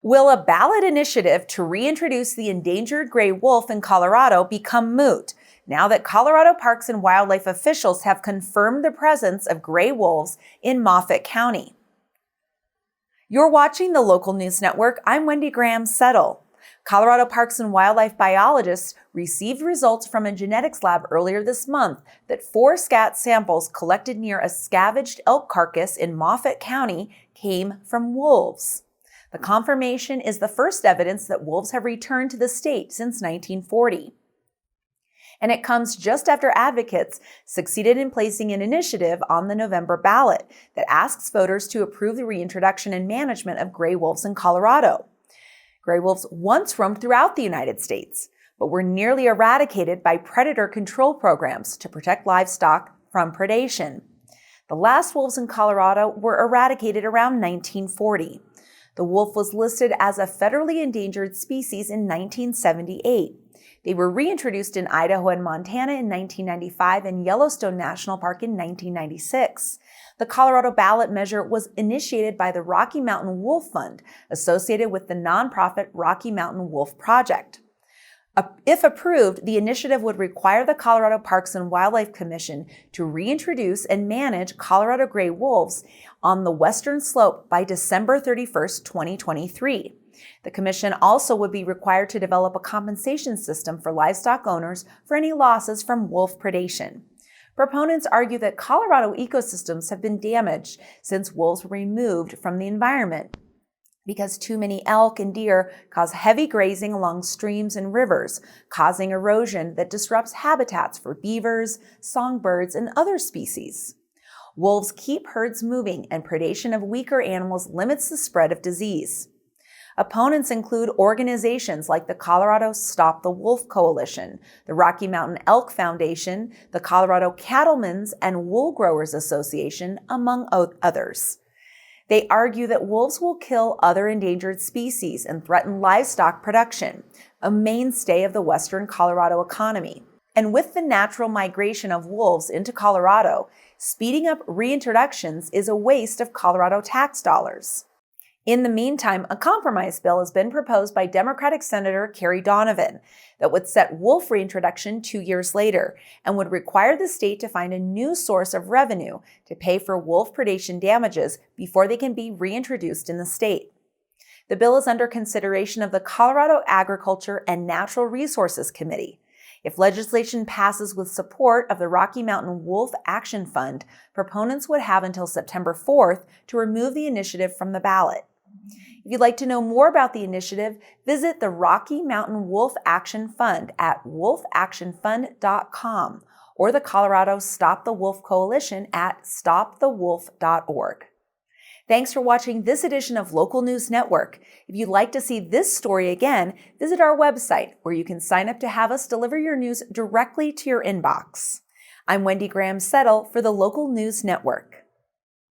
Will a ballot initiative to reintroduce the endangered gray wolf in Colorado become moot now that Colorado Parks and Wildlife officials have confirmed the presence of gray wolves in Moffat County? You're watching the Local News Network. I'm Wendy Graham-Settle. Colorado Parks and Wildlife biologists received results from a genetics lab earlier this month that 4 scat samples collected near a scavenged elk carcass in Moffat County came from wolves. The confirmation is the first evidence that wolves have returned to the state since 1940. And it comes just after advocates succeeded in placing an initiative on the November ballot that asks voters to approve the reintroduction and management of gray wolves in Colorado. Gray wolves once roamed throughout the United States, but were nearly eradicated by predator control programs to protect livestock from predation. The last wolves in Colorado were eradicated around 1940. The wolf was listed as a federally endangered species in 1978. They were reintroduced in Idaho and Montana in 1995 and Yellowstone National Park in 1996. The Colorado ballot measure was initiated by the Rocky Mountain Wolf Fund, associated with the nonprofit Rocky Mountain Wolf Project. If approved, the initiative would require the Colorado Parks and Wildlife Commission to reintroduce and manage Colorado gray wolves on the western slope by December 31st, 2023. The commission also would be required to develop a compensation system for livestock owners for any losses from wolf predation. Proponents argue that Colorado ecosystems have been damaged since wolves were removed from the environment, because too many elk and deer cause heavy grazing along streams and rivers, causing erosion that disrupts habitats for beavers, songbirds, and other species. Wolves keep herds moving, and predation of weaker animals limits the spread of disease. Opponents include organizations like the Colorado Stop the Wolf Coalition, the Rocky Mountain Elk Foundation, the Colorado Cattlemen's and Wool Growers Association, among others. They argue that wolves will kill other endangered species and threaten livestock production, a mainstay of the western Colorado economy. And with the natural migration of wolves into Colorado, speeding up reintroductions is a waste of Colorado tax dollars. In the meantime, a compromise bill has been proposed by Democratic Senator Carrie Donovan that would set wolf reintroduction 2 years later and would require the state to find a new source of revenue to pay for wolf predation damages before they can be reintroduced in the state. The bill is under consideration of the Colorado Agriculture and Natural Resources Committee. If legislation passes with support of the Rocky Mountain Wolf Action Fund, proponents would have until September 4th to remove the initiative from the ballot. If you'd like to know more about the initiative, visit the Rocky Mountain Wolf Action Fund at wolfactionfund.com or the Colorado Stop the Wolf Coalition at stopthewolf.org. Thanks for watching this edition of Local News Network. If you'd like to see this story again, visit our website where you can sign up to have us deliver your news directly to your inbox. I'm Wendy Graham-Settle for the Local News Network.